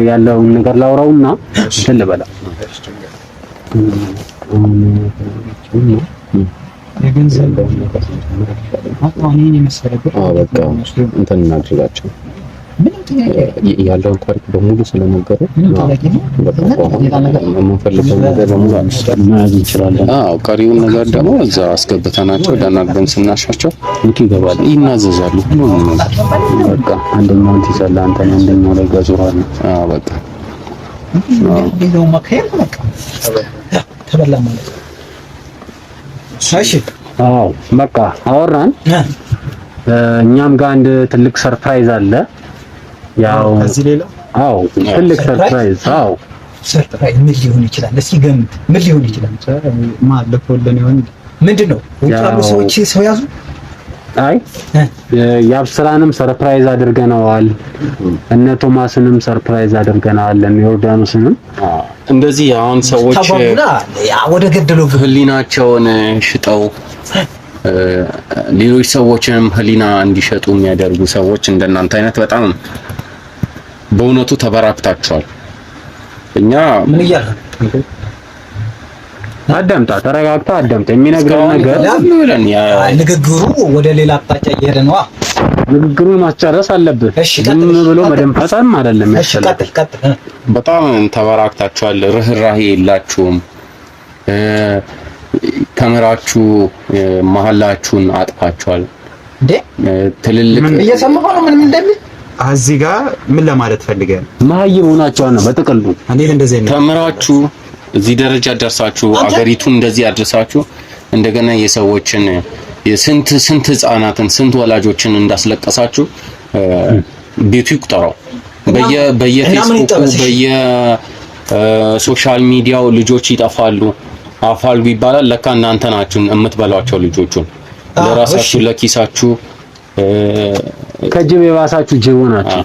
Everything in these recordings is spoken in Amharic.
ያለውን ነገር ላውራውና ልበላ የገንዘብ አጣኔን የመሰለበት በቃ እንትን እናድርጋቸው ያለውን ታሪክ በሙሉ ስለነገሩ የምንፈልገው ነገር በሙሉ መያዝ እንችላለን። ቀሪውን ነገር ደግሞ እዛ አስገብተናቸው ደናግረን ስናሻቸው ይገባሉ፣ ይናዘዛሉ። ሁሉንም ነገር በቃ አንደኛው እንትይዛለ አንተ አንደኛው ላይ ጋዙራል። በቃ ነው ማከር በቃ ተበላ ማለት ነው። እሺ በቃ አወራን። እኛም ጋር አንድ ትልቅ ሰርፕራይዝ አለ። ያው ከዚህ ሌላ ትልቅ ሰርፕራይዝ ሰርፕራይዝ ምን ሊሆን ይችላል? እስኪ ገምት። ምን ሊሆን ይችላል? ማለፈውልን ይሆን? ምንድነው? ወጣሉ ሰዎች ሰው ያዙ። አይ ያብስራንም ሰርፕራይዝ አድርገናል፣ እነ ቶማስንም ሰርፕራይዝ አድርገናል፣ እነ ዮርዳኖስንም እንደዚህ አሁን ሰዎች ወደ ገደለው ህሊናቸውን ሽጠው ሌሎች ሰዎችንም ህሊና እንዲሸጡ የሚያደርጉ ሰዎች እንደናንተ አይነት በጣም በእውነቱ ተበራክታቸዋል። እኛ ምን ይያል አዳምጣ፣ ተረጋግታ አዳምጣ። የሚነግረው ነገር ንግግሩ ወደ ሌላ አቅጣጫ እየሄደ ነው። ንግግሩን ማስጨረስ አለብህ። ዝም ብሎ መደንፈሳም አይደለም ያስፈልጋል። በጣም ተበራክታቸዋል። ርህራሄ የላችሁም። ተመራችሁ መሐላችሁን አጥፋችኋል። እንዴ ትልልቅ እየሰማሁ ነው። ምን እንደሚል እዚህ ጋር ምን ለማለት ፈልገህ መሀይም ሆናችሁ ነው በጥቅሉ። እንዴት እንደዚህ ነው ተመራችሁ እዚህ ደረጃ ደርሳችሁ አገሪቱን እንደዚህ አድርሳችሁ እንደገና የሰዎችን የስንት ህፃናትን ስንት ወላጆችን እንዳስለቀሳችሁ ቤቱ ይቁጠረው። በየፌስቡኩ በየሶሻል ሚዲያው ልጆች ይጠፋሉ፣ አፋልጉ ይባላል። ለካ እናንተ ናችሁ የምትበሏቸው ልጆቹን። ለራሳችሁ ለኪሳችሁ ከጅብ የባሳችሁ ጅብ ናችሁ።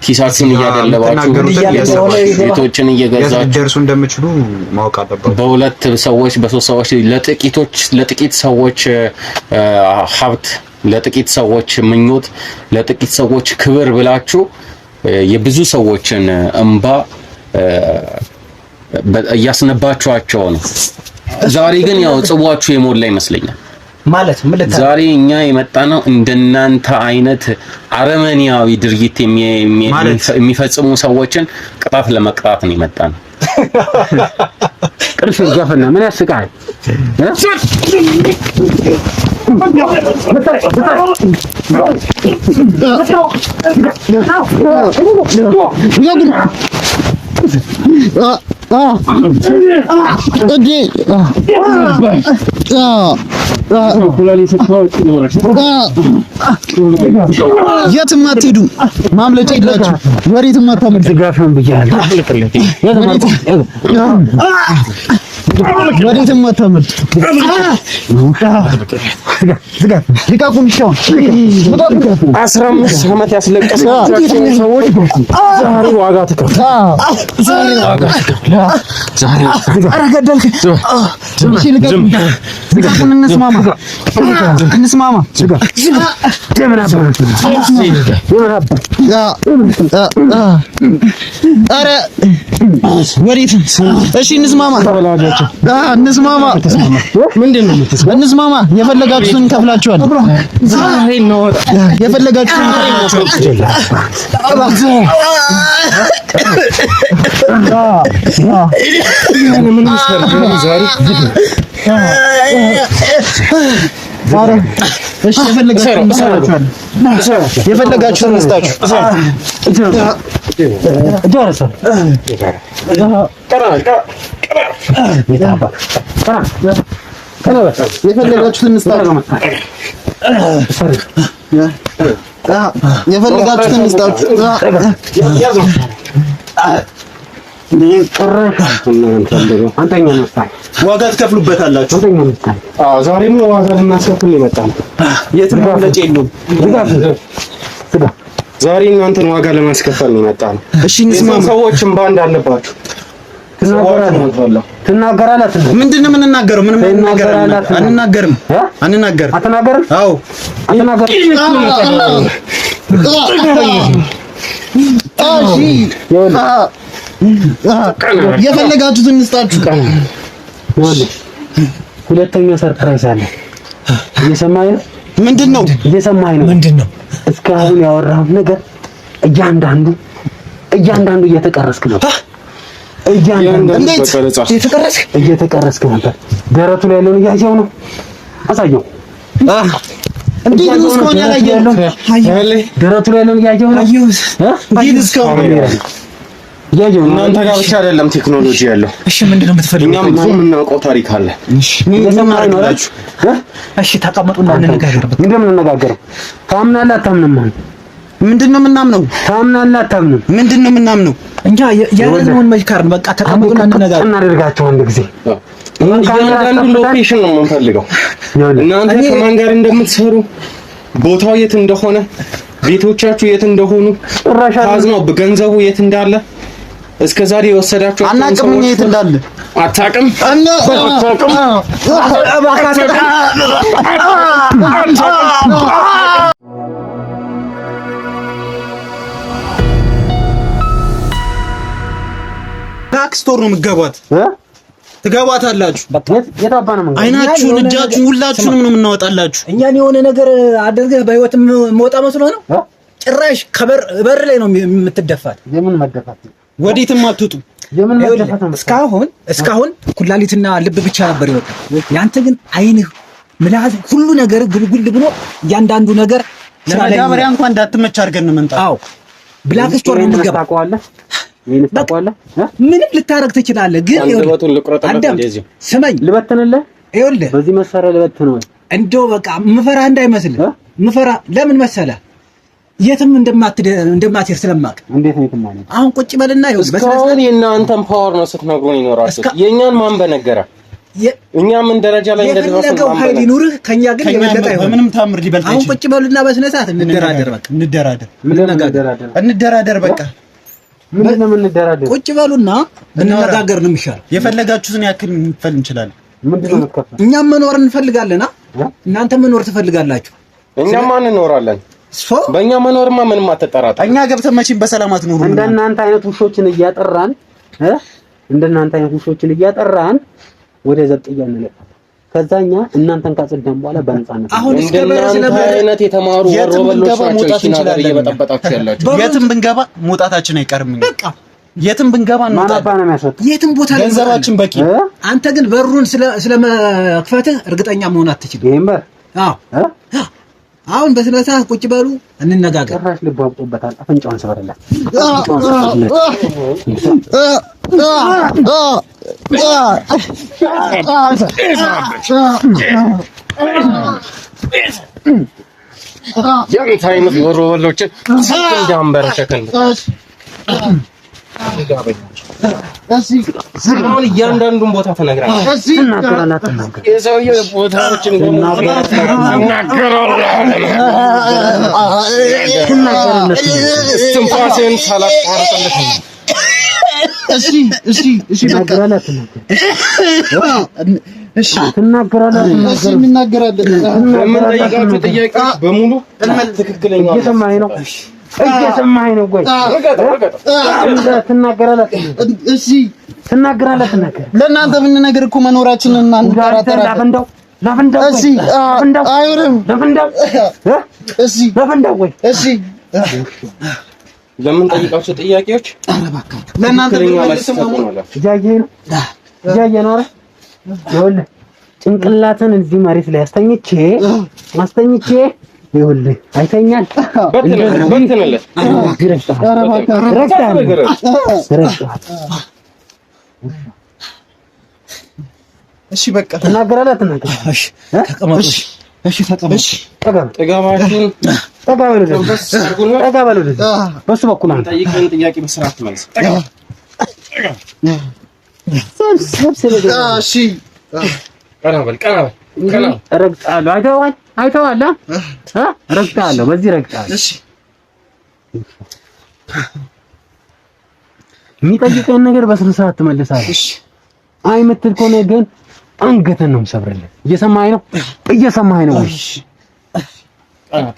ኪሳችሁን እያደለባችሁ ቤቶችን እየገዛችሁ ደርሱ እንደምትችሉ ማወቅ አለባችሁ። በሁለት ሰዎች በሶስት ሰዎች ለጥቂት ሰዎች ሀብት፣ ለጥቂት ሰዎች ምኞት፣ ለጥቂት ሰዎች ክብር ብላችሁ የብዙ ሰዎችን እንባ እያስነባችኋቸው ነው። ዛሬ ግን ያው ጽዋችሁ የሞላ ይመስለኛል። ማለት ዛሬ እኛ የመጣነው እንደናንተ አይነት አረመኔያዊ ድርጊት የሚፈጽሙ ሰዎችን ቅጣት ለመቅጣት ነው የመጣነው። ቅርስ ገፈና ምን ያስቃል? የትም አትሄዱም፣ ማምለጫ የላችሁ። ወሬትም አታመልጡ። ድጋፍን ብያለሁ። ወዴትም አታመልጡ። ልቀቁን። 15 ዓመት ያስለቀሳችሁ ሰዎች ዛሬ ዋጋ እንስማማ። ኧረ ወዴት? እሺ እንስማማ። እንስማማ። የፈለጋችሁትን እንከፍላችኋለን። የፈለጋችሁትን የፈለጋችሁትን እንስጣችሁ። የፈለጋችሁትን እንስጣችሁ። የፈለጋችሁትን እንስጣችሁ። ዋጋ ትከፍሉበታላችሁ። ዛሬም ዋጋ ልናስከፍል ይመጣል። የትም ማምለጫ የለውም። ዛሬ እናንተን ዋጋ ለማስከፈል ነው የመጣነው። እሺ እንስማማ። ሰዎችም ባንድ አለባችሁ። ትናገራለህ። ምንድን ነው የምንናገረው? ምንም አንናገርም። አትናገርም? አትናገርም? አዎ አትናገርም። የፈለጋችሁትን እንስጣችሁ። ሁለተኛ ሰርፕራይዝ አለ። እየሰማኸኝ ነው? ምንድነው? እየሰማኸኝ ነው? ምንድነው? እስካሁን ያወራሁት ነገር እያንዳንዱ እየተቀረስክ ነበር። እየተቀረስክ ነበር። ደረቱ ላይ ያለውን እያየሁ ነው። አሳየው። እንዴት ነው እስካሁን ያላየኸው? ደረቱ ላይ ያለውን እያየሁ ነው። እናንተ ጋር ብቻ አይደለም ቴክኖሎጂ ያለው። እሺ ምንድነው የምትፈልጉት? እኛም ብዙ የምናውቀው ታሪክ አለ። እሺ ተቀመጡና እንነጋገርበት። ምንድነው የምንነጋገረው? ታምናለህ አታምንም? ምንድነው የምናምነው? ታምናለህ አታምንም? ምንድነው የምናምነው? እኛ ያለነውን መካርን በቃ ተቀመጡና እንነጋገር። እናደርጋቸው አንድ ጊዜ እያንዳንዱ ሎኬሽን ነው የምንፈልገው። እናንተ ከማን ጋር እንደምትሰሩ፣ ቦታው የት እንደሆነ፣ ቤቶቻችሁ የት እንደሆኑ፣ ታዝነው በገንዘቡ የት እንዳለ እስከ ዛሬ የወሰዳችሁ አናውቅም። የት እንዳለ አታውቅም። ታክስቶር ነው የምትገቧት ትገባታላችሁ። የታባነ መንገድ አይናችሁን እጃችሁን ሁላችሁንም ነው የምናወጣላችሁ። እኛን የሆነ ነገር አድርገህ በህይወት መውጣ መስሎ ነው። ጭራሽ በር ላይ ነው የምትደፋት። የምን መደፋት? ወዴትም አትወጡ። የምን መደፋት ነው? እስካሁን ኩላሊትና ልብ ብቻ ነበር ይወጣ። ያንተ ግን አይንህ፣ ምላስ፣ ሁሉ ነገር ጉልጉል ብሎ እያንዳንዱ ነገር ለማዳበሪያ እንኳን እንዳትመች አድርገን ነው የምንጣው። አዎ ብላክ ስቶር ነው የምትገባው። ምንም ልታረግ ትችላለህ፣ ግን ስመኝ ልበትንልህ። ይኸውልህ በዚህ መሳሪያ ልበትን ወይ እንደው በቃ ምፈራ እንዳይመስልህ። ምፈራ ለምን መሰለህ? የትም እንደማትሄድ ስለማውቅ። እንዴት ነው የትም ማለት? አሁን ቁጭ በልና ይኸውልህ፣ እስካሁን የእናንተን ፓወር ነው ስትነግሩን ይኖራችሁ። የእኛን ማን በነገረ? እኛ ምን ደረጃ ላይ እንደደረስን የፈለገው ኃይል ይኑርህ፣ ከኛ ግን የበለጠ አይሆንም። በምንም ታምር ሊበልጥ አይችልም። አሁን ቁጭ በሉና በስነ ስርዓት እንደራደር። በቃ እንደራደር በቃ ምንድነው የምንደራደር? ቁጭ በሉና እንነጋገር ነው የሚሻለው። የፈለጋችሁትን ያክል እንፈል እንችላለን። ምንድነው የምትከፍለው? እኛም መኖር እንፈልጋለን። እናንተ መኖር ትፈልጋላችሁ። እኛም እንኖራለን። በእኛ መኖርማ ምንም አትጠራጠር። እኛ ገብተን መቼም በሰላም አትኖሩ። እንደናንተ አይነት ውሾችን እያጠራን ወደ ዘብጥያ እንለፋለን። ከዛኛ እናንተን ካጸደን በኋላ በነፃነት አሁን እንደናንተ አይነት የተማሩ ወሮበሎች ናቸው እቺ ነገር እየበጠበጣችሁ ያላችሁ። የትም ብንገባ መውጣታችን አይቀርም። በቃ የትም ብንገባ ነው የሚያስወጣ። የትም ቦታ ገንዘባችን በቂ። አንተ ግን በሩን ስለመክፈትህ እርግጠኛ መሆን አትችልም። ይሄን በር አሁን በስነ ስርዓት ቁጭ በሉ እንነጋገር። ጭራሽ ልብ አውጥቶበታል። አፍንጫውን ሰበረላት። የአንተ አይነት ወሮበሎችን እንዳንበረከከን አሁን እያንዳንዱን ቦታ ተነግራለህ። የሰውዬው ቦታዎችን እስትንፋስህን ሳላቋርጥልህ የምንጠይቃቸው ጥያቄዎች በሙሉ ትክክለኛ እየሰማኸኝ ነው? እየሰማኸኝ ነው? ቆይ ትናገራለህ። ለእናንተ ምን ነገር እኮ መኖራችንን እናንተ ላፈንዳው ለምንጠይቃቸው ጥያቄዎች ለእናንተ እያየህ ነው አይደል? ይኸውልህ ጭንቅላትን እዚህ መሬት ላይ አስተኝቼ ይኸውልህ አይተኛል። በትንለት እሺ በቃ ትናገራለህ። እሺ ተቀመጡ። እሺ ተቀመጡ። ጥጋባችሁን ጠጋ በሉ። በሱ በኩል አንተ ጠይቀን ጥያቄ መስራት ማለት እሺ ቀና በል ረግጣለሁ። አይተዋል። ረግጣለሁ። በዚህ ረግጣለሁ። እሺ የሚጠይቀን ነገር በስነ ስርዓት ትመልሳለህ። እሺ አይ የምትል ከሆነ ግን አንገትን ነው የምሰብርልህ። እየሰማኸኝ ነው? እሺ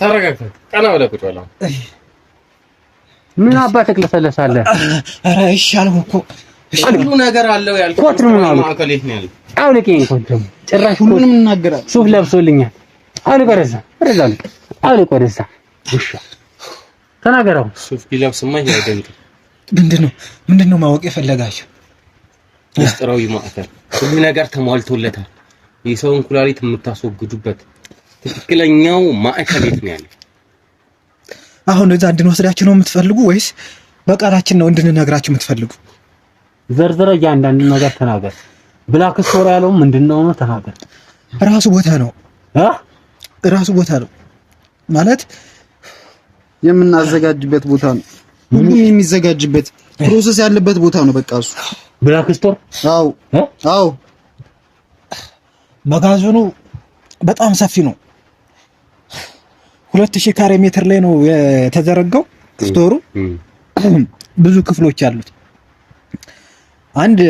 ተረጋግተህ ቀና ብለህ ቁጭ በል። ምን አባትህ ለሰለሳለህ? ኧረ ይሻልሁ እኮ ሁሉ ነገር አለው ያልኩት ኮት ነው ማለት ማዕከል የት ነው ያለው? አውልቄኝ ኮት ደግሞ ጭራሽ ሁሉንም እናገራለን። ሱፍ ለብሶልኛል። አውልቅ ወደዛ አውልቅ ወደዛ ውሻ ተናገረው። ሱፍ ቢለብስማ ይሄ አይደንቅም። ምንድነው ማወቅ የፈለጋችሁ? ምስጢራዊ ማዕከል ሁሉ ነገር ተሟልቶለታል። የሰውን ኩላሊት የምታስወግዱበት ትክክለኛው ማዕከል የት ነው ያለው? አሁን እዛ እንድንወስዳችሁ ነው የምትፈልጉ ወይስ በቃላችን ነው እንድንነግራችሁ የምትፈልጉ? ዘርዝረ እያንዳንዱ ነገር ተናገር። ብላክ ስቶሪ ያለው ምንድነው ነው ተናገር። ራሱ ቦታ ነው ራሱ ቦታ ነው ማለት የምናዘጋጅበት ቦታ ነው። ሁሉ የሚዘጋጅበት ፕሮሰስ ያለበት ቦታ ነው። በቃ እሱ ብላክ ስቶር። አዎ መጋዘኑ በጣም ሰፊ ነው። 2000 ካሬ ሜትር ላይ ነው የተዘረጋው ስቶሩ። ብዙ ክፍሎች አሉት። አንድ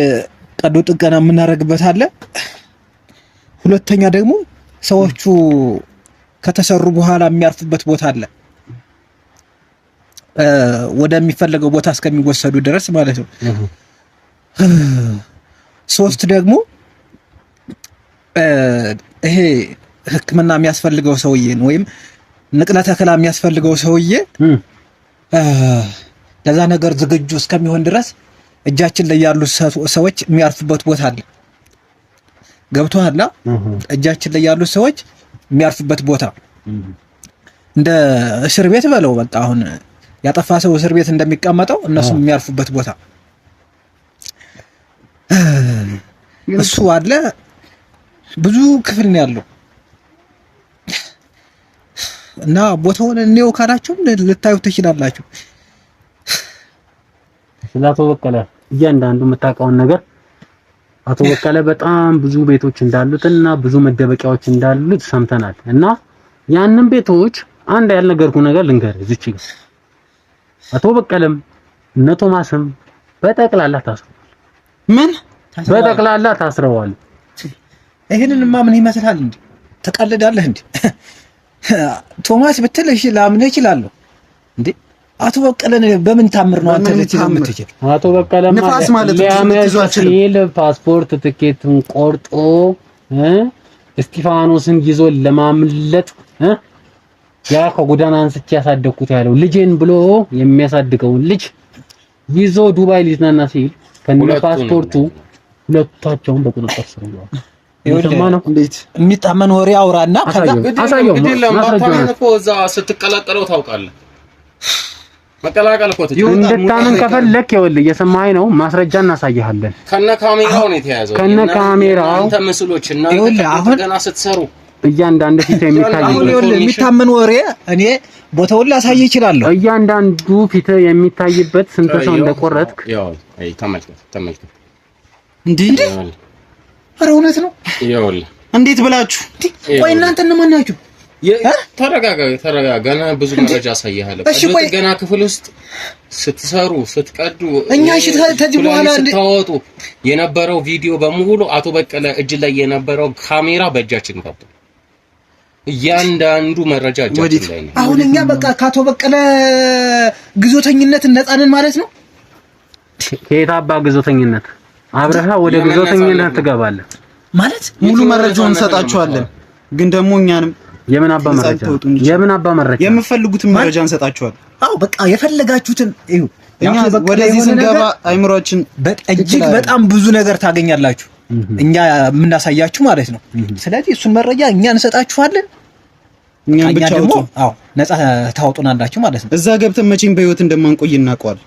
ቀዶ ጥገና የምናደርግበት አለ። ሁለተኛ ደግሞ ሰዎቹ ከተሰሩ በኋላ የሚያርፉበት ቦታ አለ። ወደሚፈለገው ቦታ እስከሚወሰዱ ድረስ ማለት ነው። ሶስት ደግሞ ይሄ ሕክምና የሚያስፈልገው ሰውዬን ወይም ንቅለ ተከላ የሚያስፈልገው ሰውዬ ለዛ ነገር ዝግጁ እስከሚሆን ድረስ እጃችን ላይ ያሉ ሰዎች የሚያርፉበት ቦታ አለ። ገብቶሃል? እጃችን ላይ ያሉ ሰዎች የሚያርፉበት ቦታ እንደ እስር ቤት በለው በቃ አሁን ያጠፋ ሰው እስር ቤት እንደሚቀመጠው እነሱም የሚያርፉበት ቦታ እሱ አለ። ብዙ ክፍል ነው ያለው እና ቦታውን እንየው ካላችሁ ልታዩት ትችላላችሁ። ስለ አቶ በቀለ እያንዳንዱ የምታውቀውን ነገር አቶ በቀለ በጣም ብዙ ቤቶች እንዳሉትና ብዙ መደበቂያዎች እንዳሉት ሰምተናል። እና ያንን ቤቶች አንድ ያልነገርኩ ነገር ልንገርህ እዚች ጋር አቶ በቀለም እነ ቶማስም በጠቅላላ ታስረዋል። ምን በጠቅላላ ታስረዋል? ይሄንንማ ምን ይመስላል እንዴ? ተቀልዳለህ እንዴ? ቶማስ ብትል እሺ ላምነህ እችላለሁ እንዴ? አቶ በቀለን በምን ታምር ነው አንተ ልትል የምትችል? አቶ በቀለም ማለት ሲል ፓስፖርት ትኬቱን ቆርጦ እስጢፋኖስን ይዞ ለማምለጥ ያ ከጎዳና አንስቼ ያሳደግኩት ያለው ልጄን ብሎ የሚያሳድገውን ልጅ ይዞ ዱባይ ሊዝናና ሲል ከነ ፓስፖርቱ ሁለታቸውን በቁጥጥር ስር ይዋል። ነው እንዴት የሚታመን ወሬ አውራና ከዛ አሳየው እኮ እዛ ስትቀላቀለው ታውቃለህ። መቀላቀል እኮ እንድታምን ከፈለክ ይኸውልህ እየሰማኸኝ ነው። ማስረጃ እናሳይሃለን። ከነ ካሜራው ነው የተያዘው። ከነ ካሜራው አንተ ምስሎች እና ገና ስትሰሩ እያንዳንዱ ፊት የሚታመን ወሬ እኔ ቦታውን ላሳይ እችላለሁ። እያንዳንዱ ፊት የሚታይበት ስንት ሰው እንደቆረጥክ ያው ተመልከት እንዴ! ኧረ እውነት ነው። ይኸውልህ እንዴት ብላችሁ ቆይ እናንተ እነማን ናችሁ? ተረጋጋ። ገና ብዙ መረጃ አሳይሃለሁ። ገና ክፍል ውስጥ ስትሰሩ ስትቀዱ እኛ እሺ ተዚህ በኋላ ስታወጡ የነበረው ቪዲዮ በሙሉ አቶ በቀለ እጅ ላይ የነበረው ካሜራ በእጃችን ገብቶ እያንዳንዱ መረጃ እጃችን ላይ ነው። አሁን እኛ በቃ ከአቶ በቀለ ግዞተኝነት ነፃንን ማለት ነው። ከየት አባ ግዞተኝነት? አብረሃ ወደ ግዞተኝነት ትገባለህ ማለት ሙሉ መረጃውን እንሰጣችኋለን። ግን ደግሞ እኛንም የምን አባ መረጃ የምትፈልጉትን መረጃ እንሰጣችኋለን። አዎ በቃ የፈለጋችሁትን እዩ። እኛ ወደዚህ ስንገባ አይምሮአችን እጅግ በጣም ብዙ ነገር ታገኛላችሁ፣ እኛ የምናሳያችሁ ማለት ነው። ስለዚህ እሱን መረጃ እኛ እንሰጣችኋለን። እኛ ደግሞ አዎ ነፃ ታወጡናላችሁ ማለት ነው። እዛ ገብተን መቼም በህይወት እንደማንቆይ እናውቀዋለን።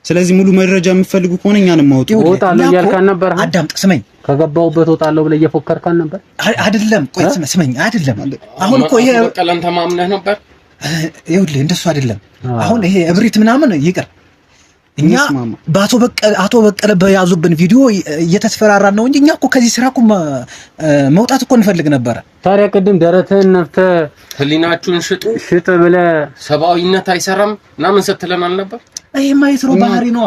ስለዚህ ሙሉ መረጃ የምትፈልጉ ከሆነ እኛንም ማውጡ። ወጣለሁ እያልካን ነበር። አዳምጥ፣ ስመኝ። ከገባውበት ወጣለሁ ብለህ እየፎከርካን ነበር አይደለም? ቆይ ስመኝ። አይደለም አሁን እኮ ይሄ በቀለን ተማምነህ ነበር። ይኸውልህ እንደሱ አይደለም። አሁን ይሄ እብሪት ምናምን ይቅር። እኛ አቶ በቀለ በያዙብን ቪዲዮ እየተስፈራራን ነው እንጂ እኛ እኮ ከዚህ ስራ እኮ መውጣት እኮ እንፈልግ ነበረ። ታዲያ ቅድም ደረትህን ነፍተህ ህሊናችሁን ሽጥ ብለህ ሰብአዊነት አይሰራም ምናምን ስትለን አልነበር? ይሄማ የስራው ባህሪ ነው።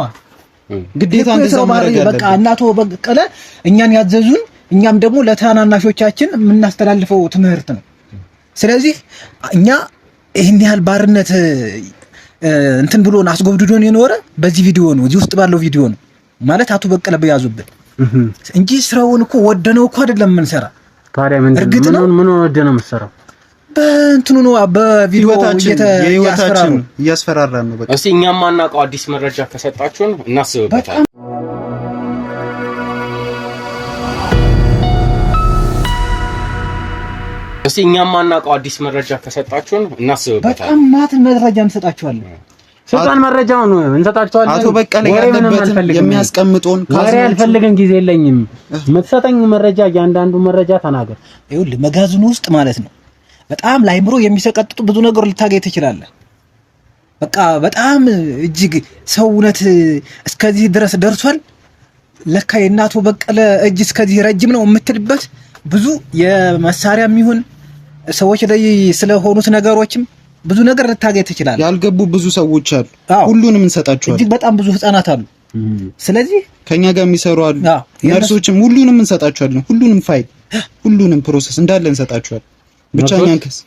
ግዴታ እንደዛ ማድረግ በቃ እናቶ በቀለ እኛን ያዘዙን፣ እኛም ደግሞ ለታናናሾቻችን የምናስተላልፈው ትምህርት ነው። ስለዚህ እኛ ይሄን ያህል ባርነት እንትን ብሎን አስጎብድዶን የኖረ በዚህ ቪዲዮ ነው፣ እዚህ ውስጥ ባለው ቪዲዮ ነው ማለት አቶ በቀለ በያዙብን እንጂ ስራውን እኮ ወደነው እኮ አይደለም የምንሰራ። ታዲያ ምን ወደነው የምንሰራው? በእንትኑ ነው በቪዲዮታችን የህይወታችን እያስፈራራን ነው። በቃ እስቲ እኛም ማናውቀው አዲስ መረጃ ከሰጣችሁን እናስብበታለን። እስቲ እኛም ማናውቀው አዲስ መረጃ ከሰጣችሁን እናስብበታለን። በጣም ማት መረጃ እንሰጣችኋለን። ሰጣን መረጃውን እንሰጣችኋለን። አቶ በቀለ ያለበትን የሚያስቀምጡን ካሬ አልፈልግም፣ ጊዜ የለኝም። የምትሰጠኝ መረጃ እያንዳንዱ መረጃ ተናገር። ይኸውልህ መጋዘኑ ውስጥ ማለት ነው በጣም ላይምሮ የሚሰቀጥጡ ብዙ ነገር ልታገኝ ትችላለህ። በቃ በጣም እጅግ ሰው እውነት እስከዚህ ድረስ ደርሷል ለካ የእናቱ በቀለ እጅ እስከዚህ ረጅም ነው የምትልበት ብዙ የመሳሪያም ይሁን ሰዎች ላይ ስለሆኑት ነገሮችም ብዙ ነገር ልታገኝ ትችላለህ። ያልገቡ ብዙ ሰዎች አሉ። ሁሉንም እንሰጣቸዋለን። እጅግ በጣም ብዙ ህፃናት አሉ። ስለዚህ ከኛ ጋር የሚሰሩ አሉ፣ ነርሶችም፣ ሁሉንም እንሰጣቸዋለን። ሁሉንም ፋይል፣ ሁሉንም ፕሮሰስ እንዳለ እንሰጣቸዋለን። ብቻ እኛን ከስ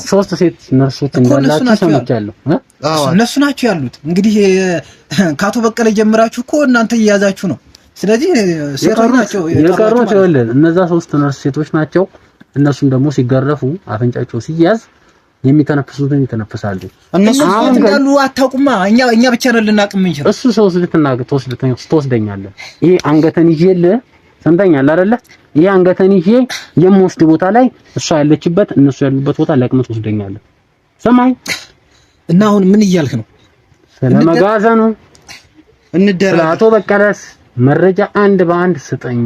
ሶስት ሴት ነርሶች እንዳላችሁ ሰምቻለሁ። እነሱ ናቸው ያሉት። እንግዲህ ከአቶ በቀለ ጀምራችሁ እኮ እናንተ እያያዛችሁ ነው። ስለዚህ ሴቶች ናቸው የቀሩት። ይኸውልህ እነዛ ሶስት ነርስ ሴቶች ናቸው። እነሱም ደግሞ ሲገረፉ አፍንጫቸው ሲያዝ የሚተነፍሱትን ይተነፍሳሉ። እነሱ እንዳሉ አታውቁማ። እኛ ብቻ ነን ልናቅም እንችላለን። እሱ ሰው ትወስደኛለህ። ይሄ አንገተን ይዤልህ ሰምተኛል አይደለ? ይሄ አንገተን ይዤ የምወስድ ቦታ ላይ እሷ ያለችበት እነሱ ያሉበት ቦታ ለቅመህ ትወስደኛለህ። ሰማይ እና አሁን ምን እያልክ ነው? ስለመጋዘኑ እንደራደር። አቶ በቀለስ መረጃ አንድ በአንድ ስጠኝ።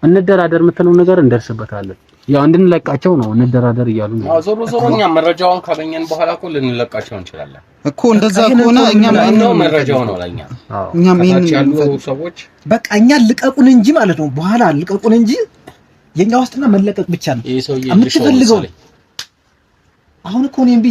እንደራደር የምትለው ነገር እንደርስበታለን። ያው እንድንለቃቸው ነው እንደራደር እያሉ ነው። ዞሮ እኛ መረጃውን ካገኘን በኋላ እኮ ልንለቃቸው እንችላለን እኮ። እንደዛ ከሆነ እኛም ነው መረጃው ነው ለኛ። እኛም ይሄን ያሉ ሰዎች በቃ እኛ ልቀቁን እንጂ ማለት ነው። በኋላ ልቀቁን እንጂ የኛ ዋስትና መለቀቅ ብቻ ነው የምትፈልገው። አሁን እኮ ነው እምቢ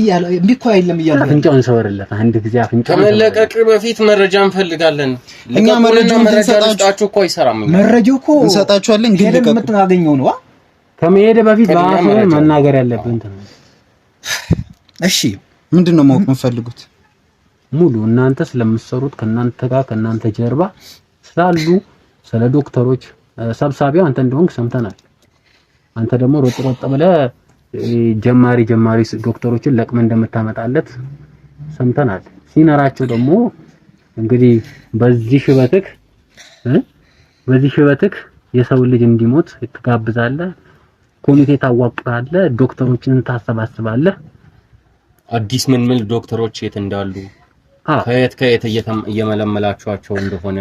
እኮ አይደለም እያሉ አፍንጫውን ሰወርለት አንድ ጊዜ አፍንጫውን ከመለቀቅ በፊት መረጃ እንፈልጋለን። እኛ መረጃውን እንሰጣችሁ እኮ አይሰራም። መረጃው እኮ እንሰጣችኋለን፣ ግን ልቀቁ የምታገኘው ነው። ከመሄድ በፊት በአፍ መናገር ያለብን እንትን። እሺ ምንድነው ማወቅ የምፈልጉት? ሙሉ እናንተ ስለምትሰሩት ከእናንተ ጋር ከእናንተ ጀርባ ስላሉ ስለ ዶክተሮች ሰብሳቢው አንተ እንደሆንክ ሰምተናል። አንተ ደግሞ ሮጥ ብለህ ጀማሪ ዶክተሮችን ለቅመ እንደምታመጣለት ሰምተናል። ሲነራቸው ደግሞ እንግዲህ በዚህ ሽበትክ የሰው ልጅ እንዲሞት ትጋብዛለህ፣ ኮሚቴ ታዋቅራለህ፣ ዶክተሮችን ታሰባስባለህ። አዲስ ምን ዶክተሮች የት እንዳሉ ከየት እየመለመላችኋቸው እንደሆነ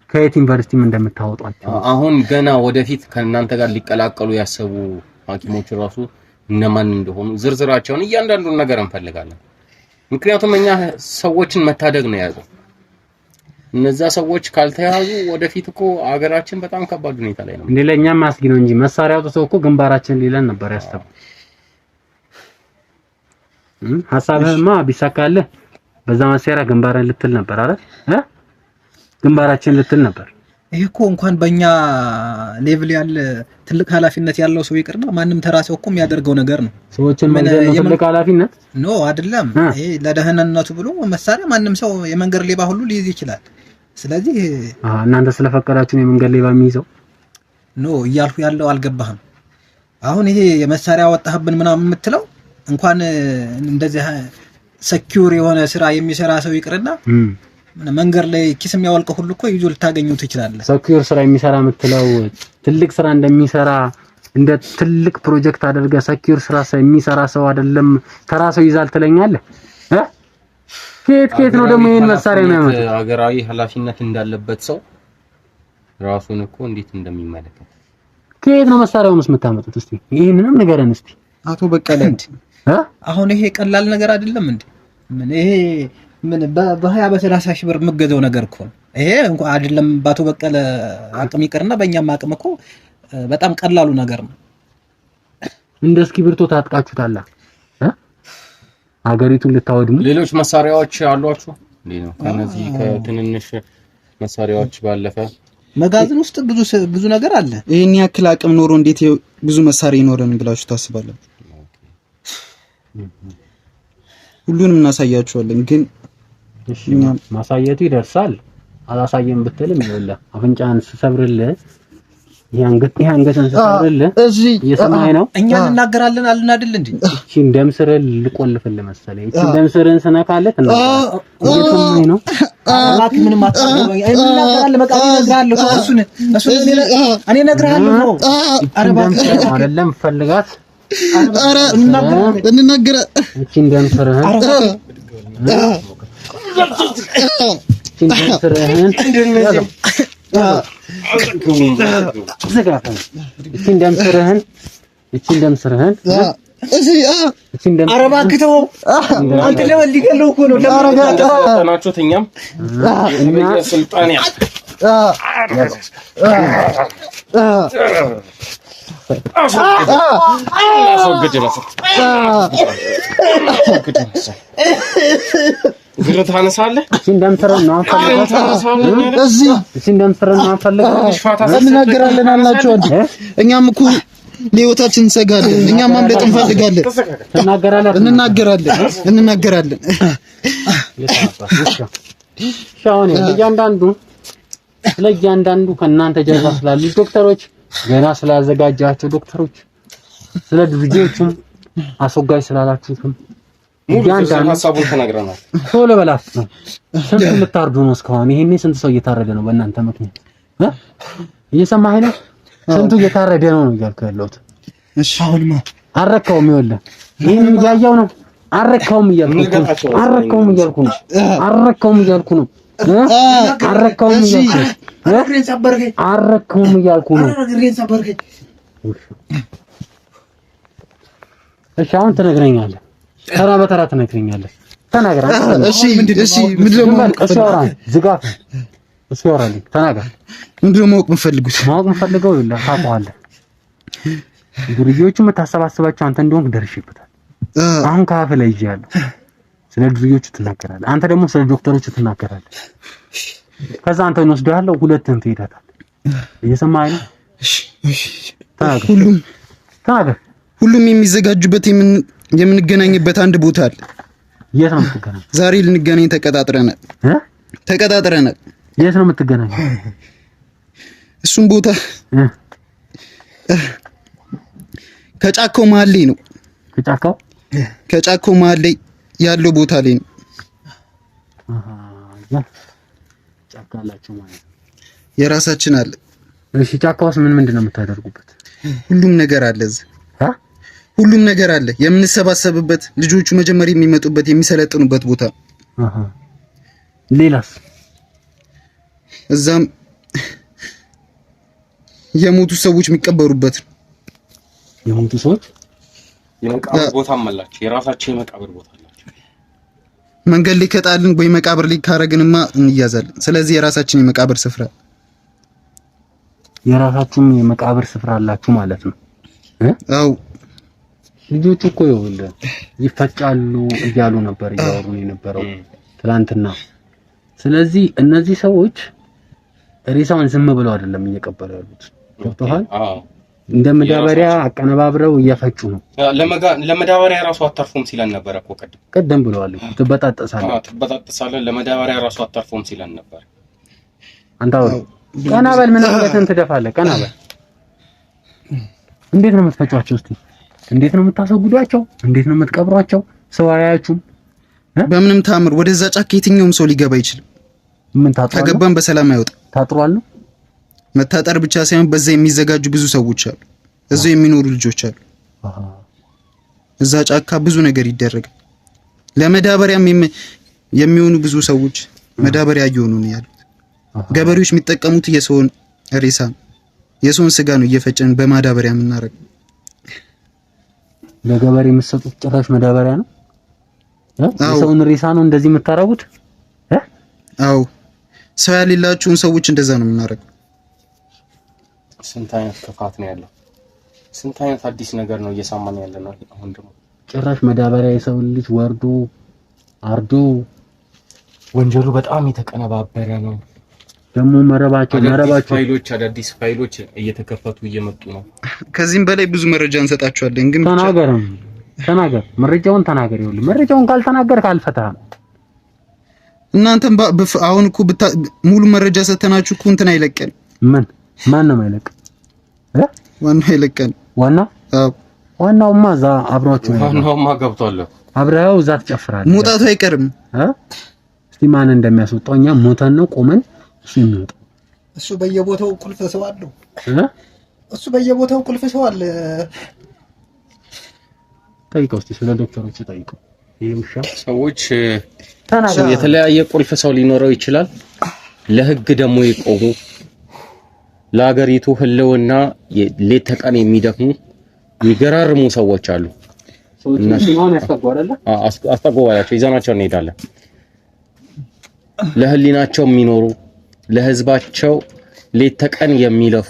ከየት ዩኒቨርሲቲም እንደምታወጧቸው አሁን ገና ወደፊት ከእናንተ ጋር ሊቀላቀሉ ያሰቡ ሐኪሞች ራሱ እነማን እንደሆኑ ዝርዝራቸውን እያንዳንዱን ነገር እንፈልጋለን። ምክንያቱም እኛ ሰዎችን መታደግ ነው ያዘው። እነዛ ሰዎች ካልተያዙ ወደፊት እኮ አገራችን በጣም ከባድ ሁኔታ ላይ ነው። ለኛም አስጊ ነው እንጂ መሳሪያው ተሰው እኮ ግንባራችን ሊለን ነበር ያሰበው። ሐሳብህማ ቢሳካልህ በዛ መሳሪያ ግንባራን ልትል ነበር አይደል? ግንባራችን ልትል ነበር። ይሄ እኮ እንኳን በእኛ ሌቭል ያለ ትልቅ ኃላፊነት ያለው ሰው ይቅርና ማንም ተራ ሰው እኮ የሚያደርገው ነገር ነው። ሰዎችን መንገድ ነው ትልቅ ኃላፊነት ኖ አይደለም። ይሄ ለደህንነቱ ብሎ መሳሪያ ማንም ሰው የመንገድ ሌባ ሁሉ ሊይዝ ይችላል። ስለዚህ እናንተ ስለፈቀዳችሁ ነው የመንገድ ሌባ የሚይዘው? ኖ እያልኩ ያለው አልገባህም። አሁን ይሄ የመሳሪያ ወጣህብን ምናምን የምትለው እንኳን እንደዚህ ሰኪዩር የሆነ ስራ የሚሰራ ሰው ይቅርና መንገድ ላይ ኪስ የሚያወልቀው ሁሉ እኮ ይዞ ልታገኙ ትችላለህ። ሰኪዩር ስራ የሚሰራ የምትለው ትልቅ ስራ እንደሚሰራ እንደ ትልቅ ፕሮጀክት አድርገህ ሰኪዩር ስራ የሚሰራ ሰው አይደለም ተራ ሰው ይዛል ትለኛለህ? ከየት ነው ደግሞ ይሄን መሳሪያ የሚያመጣው? ሀገራዊ ኃላፊነት እንዳለበት ሰው ራሱን እኮ እንዴት እንደሚመለከት ከየት ነው መሳሪያውን የምታመጡት? እስቲ ይሄንንም ንገረን እስቲ አቶ በቀለ። አሁን ይሄ ቀላል ነገር አይደለም እንዴ? ምን በ20-30 ሺህ ብር የምገዛው ነገር እኮ ነው ይሄ። እንኳን አይደለም ባቶ በቀለ አቅም ይቅርና በእኛም አቅም እኮ በጣም ቀላሉ ነገር ነው። እንደ እስክሪብቶ ታጥቃችሁታላ ሀገሪቱን ልታወድሙ። ሌሎች መሳሪያዎች አሏችሁ እንዴ? ነው ከነዚህ ከትንንሽ መሳሪያዎች ባለፈ መጋዘን ውስጥ ብዙ ነገር አለ። ይሄን ያክል አቅም ኖሮ እንዴት ብዙ መሳሪያ ይኖረን ብላችሁ ታስባላችሁ? ሁሉንም እናሳያችኋለን። ግን እሺ ማሳየቱ ይደርሳል። አላሳየም ብትልም ይኸውልህ አፍንጫን ስሰብርልህ አንገትን ስሰብርልህ እየሰማኸኝ ነው። እኛ እንናገራለን አልን አይደል እንዴ? እቺን ደምስርህን ልቆልፍልህ መሰለኝ። እቺን ደምስርህን ስነካለት እየሰማኸኝ ነው። እባክህ ምንም አታውቅም። እንናገራለን በቃ እነግርሃለሁ። እሱን እኔ እነግርሃለሁ ነው። ኧረ እባክህ አይደለም ፈልጋት። ኧረ እንናገራ እቺን ደምስርህን እቺን ደምስርህን ኧረ እባክህ ተው። አንተ ለምን ሊገለው እኮ ነው። ተናችሁት እኛም ስልጣን ያ ግረት አነሳለህ። እቺን ደምስርህን ነው አንፈልጋት። እቺን ደምስርህን ነው አንፈልጋት። እንናገራለን አላችሁ አንተ። እኛም እኮ ለህይወታችን እንሰጋለን። እኛም ማምለጥ እንፈልጋለን። እንናገራለን። ሻውን ለእያንዳንዱ ከእናንተ ጀርባ ስላሉ ዶክተሮች ገና ስላዘጋጃቸው ዶክተሮች ስለ ድርጅቶቹም አስወጋጅ ስላላችሁትም እያንዳንዱ ሀሳቡን ተናግረናል። ቶሎ በላት ነው። ስንት ልታርዱ ነው እስካሁን? ይሄኔ ስንት ሰው እየታረደ ነው በእናንተ ምክንያት? እየሰማኸኝ ነው? ስንቱ እየታረደ ነው እያልኩ ያለሁት። እሺ አሁንማ አረካውም ይኸውልህ ይሄን እያየሁ ነው። አረካውም እያልኩ ነው። አረካውም እያልኩ ነው። አረካውም እያልኩ ነው። እሺ አሁን ትነግረኛለህ። ተራ በተራ ትነግረኛለህ። ተናገር። እሺ ምንድነው ዝጋት። እሱ ያወራልኝ። ተናገር። ምንድነው ማወቅ የምፈልገው? ይኸውልህ ታውቀዋለህ። ዱርዬዎቹ የምታሰባስባቸው አንተ እንደሆንክ ደርሼበታል። አሁን ካፍ ላይ ይያለሁ። ስለ ዱርዬዎቹ ትናገራለህ። አንተ ደግሞ ስለ ዶክተሮቹ ትናገራለህ። ከዛ አንተ እንወስደዋለሁ፣ ሁለቱን ትሄዳታለህ። እየሰማኸኝ ነው? እሺ ተናገር። ሁሉም የሚዘጋጁበት የምንገናኝበት አንድ ቦታ አለ። የት ነው የምትገናኝ? ዛሬ ልንገናኝ ተቀጣጥረናል። የት ነው የምትገናኝ? እሱም ቦታ ከጫካው መሀል ላይ ነው። ከጫካው መሀል ላይ ያለው ቦታ ላይ ነው። ጫካ አላችሁ ማለት ነው? የራሳችን አለ። እሺ ጫካውስ ምንድን ነው የምታደርጉበት? ሁሉም ነገር አለ እዚህ። ሁሉም ነገር አለ። የምንሰባሰብበት፣ ልጆቹ መጀመሪያ የሚመጡበት፣ የሚሰለጥኑበት ቦታ። ሌላስ? እዛም የሞቱ ሰዎች የሚቀበሩበት። የሞቱ ሰዎች የመቃብር ቦታም አላቸው። የራሳቸው የመቃብር ቦታ አላቸው። መንገድ ላይ ከጣልን ወይ መቃብር ላይ ካረግንማ እንያዛለን። ስለዚህ የራሳችን የመቃብር ስፍራ የራሳችሁም የመቃብር ስፍራ አላችሁ ማለት ነው። አው ልጆቹ እኮ ይኸውልህ ይፈጫሉ እያሉ ነበር እያወሩ የነበረው ትናንትና። ስለዚህ እነዚህ ሰዎች ሬሳውን ዝም ብለው አይደለም እየቀበሉ ያሉት። ገብቶሃል? እንደ መዳበሪያ አቀነባብረው እየፈጩ ነው። ለመዳበሪያ ራሱ አታርፎም ሲለን ነበር እኮ ቀደም ብለዋል። ትበጣጠሳለህ ለመዳበሪያ ራሱ አታርፎም ሲለን ነበር። አንተ ቀና በል። ምን አለትን ትደፋለህ? ቀና በል። እንዴት ነው የምትፈጯቸው? እስቲ እንዴት ነው የምታሰጉዷቸው? እንዴት ነው የምትቀብሯቸው? ሰው አያያችሁም? በምንም ታምር ወደዛ ጫካ የትኛውም ሰው ሊገባ አይችልም። ምን ታጥሯል? ከገባን በሰላም አይወጣ። ታጥሯል። መታጠር ብቻ ሳይሆን በዛ የሚዘጋጁ ብዙ ሰዎች አሉ። እዛው የሚኖሩ ልጆች አሉ። እዛ ጫካ ብዙ ነገር ይደረጋል። ለመዳበሪያም የሚሆኑ ብዙ ሰዎች መዳበሪያ እየሆኑ ነው ያሉት። ገበሬዎች የሚጠቀሙት የሰውን ሬሳ ነው፣ የሰውን ስጋ ነው እየፈጨን በማዳበሪያ የምናረገው። ለገበሬ የምትሰጡት ጭራሽ መዳበሪያ ነው? የሰውን ሬሳ ነው እንደዚህ የምታረጉት? አዎ ሰው ያሌላቸውን ሰዎች እንደዛ ነው የምናረገው። ስንት አይነት ክፋት ነው ያለው? ስንት አይነት አዲስ ነገር ነው እየሰማን ያለነው? አሁን ደግሞ ጭራሽ መዳበሪያ የሰው ልጅ ወርዶ አርዶ ወንጀሉ በጣም የተቀነባበረ ነው። ደግሞ መረባቸው አዳዲስ ፋይሎች እየተከፈቱ እየመጡ ነው። ከዚህም በላይ ብዙ መረጃ እንሰጣቸዋለን። ግን ተናገረም ተናገር፣ መረጃውን ተናገር። ይኸውልህ መረጃውን ካልተናገርክ አልፈታህም። እናንተም አሁን እኮ ሙሉ መረጃ ሰተናችሁ እኮ እንትን አይለቀን። ማን ነው የማይለቅ? ዋናው አይለቀን። አዎ ዋናውማ እዛ አብሯችሁ ነው። ዋናውማ ገብቷል። አብረው እዛ ትጨፍራለህ። መውጣቱ አይቀርም። እስቲ ማን እንደሚያስወጣው እኛ ሞተን ነው ቆመን እሱ የሚወጣው። እሱ በየቦታው ቁልፍ ሰው አለው። እሱ በየቦታው ቁልፍ ሰው አለ። ጠይቀው እስቲ ስለ ዶክተሮች ጠይቀው። ይሄ ውሻ ሰዎች የተለያየ ቁልፍ ሰው ሊኖረው ይችላል። ለህግ ደግሞ የቆሙ ለሀገሪቱ ህልውና ሌት ተቀን የሚደክሙ የሚገራርሙ ሰዎች አሉ። እነሱ ማን ያስጠጓላል? አስጠጓላቸው ይዘናቸው እንሄዳለን። ለህሊናቸው የሚኖሩ ለህዝባቸው ሌት ተቀን የሚለፉ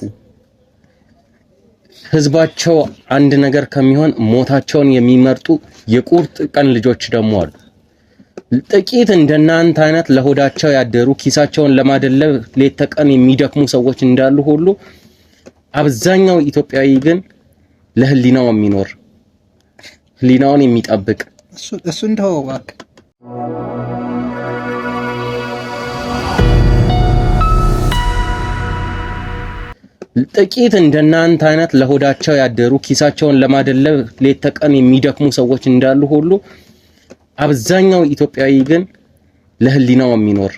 ህዝባቸው አንድ ነገር ከሚሆን ሞታቸውን የሚመርጡ የቁርጥ ቀን ልጆች ደግሞ አሉ። ጥቂት እንደናንተ አይነት ለሆዳቸው ያደሩ ኪሳቸውን ለማደለብ ሌት ተቀን የሚደክሙ ሰዎች እንዳሉ ሁሉ አብዛኛው ኢትዮጵያዊ ግን ለህሊናው የሚኖር ህሊናውን የሚጠብቅ እሱ እንደው እባክህ ጥቂት እንደናንተ አይነት ለሆዳቸው ያደሩ ኪሳቸውን ለማደለብ ሌት ተቀን የሚደክሙ ሰዎች እንዳሉ ሁሉ አብዛኛው ኢትዮጵያዊ ግን ለህሊናው የሚኖር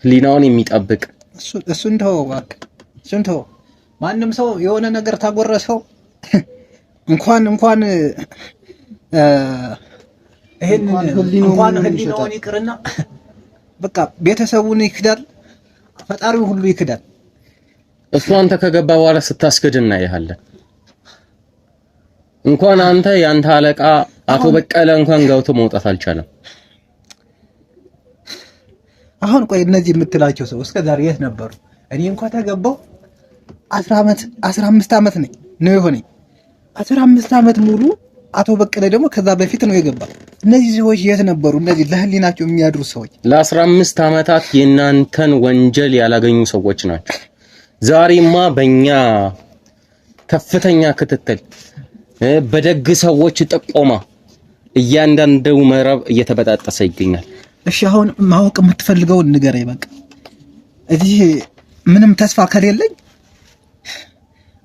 ህሊናውን የሚጠብቅ እሱ እንደው እባክህ እሱ እንደው ማንም ሰው የሆነ ነገር ታጎረሰው እንኳን ህሊናውን ይቅርና በቃ ቤተሰቡን ይክዳል፣ ፈጣሪው ሁሉ ይክዳል። እሱ አንተ ከገባ በኋላ ስታስገድ እናያለን። እንኳን አንተ ያንተ አለቃ አቶ በቀለ እንኳን ገብቶ መውጣት አልቻለም። አሁን ቆይ እነዚህ የምትላቸው ሰው እስከ ዛሬ የት ነበሩ? እኔ እንኳን ተገባው 15 ዓመት ነው የሆነኝ። 15 ዓመት ሙሉ አቶ በቀለ ደግሞ ከዛ በፊት ነው የገባው። እነዚህ ሰዎች የት ነበሩ? እነዚህ ለህሊናቸው የሚያድሩ ሰዎች ለ15 ዓመታት የናንተን ወንጀል ያላገኙ ሰዎች ናቸው። ዛሬማ በእኛ ከፍተኛ ክትትል በደግ ሰዎች ጥቆማ እያንዳንዱ መረብ እየተበጣጠሰ ይገኛል። እሺ አሁን ማወቅ የምትፈልገውን ንገረኝ። በቃ እዚህ ምንም ተስፋ ከሌለኝ